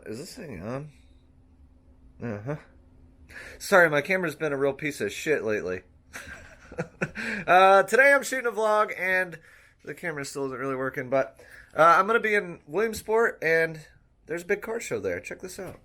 Is this thing on? Sorry, my camera's been a real piece of shit lately. Today I'm shooting a vlog and the camera still isn't really working, but I'm going to be in Williamsport and there's a big car show there. Check this out.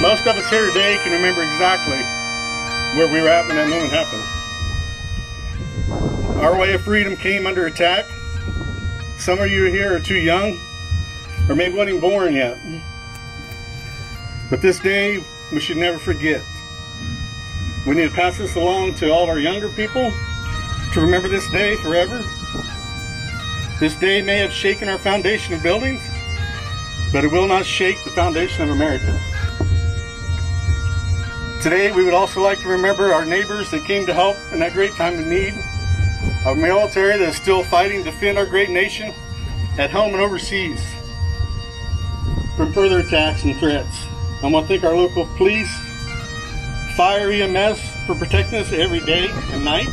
Most of us here today can remember exactly where we were at when that moment happened. Our way of freedom came under attack. Some of you here are too young, or maybe weren't even born yet. But this day, we should never forget. We need to pass this along to all of our younger people to remember this day forever. This day may have shaken our foundation of buildings, but it will not shake the foundation of America. Today, we would also like to remember our neighbors that came to help in that great time of need. Our military that is still fighting to defend our great nation at home and overseas from further attacks and threats. I want to thank our local police, fire, EMS for protecting us every day and night.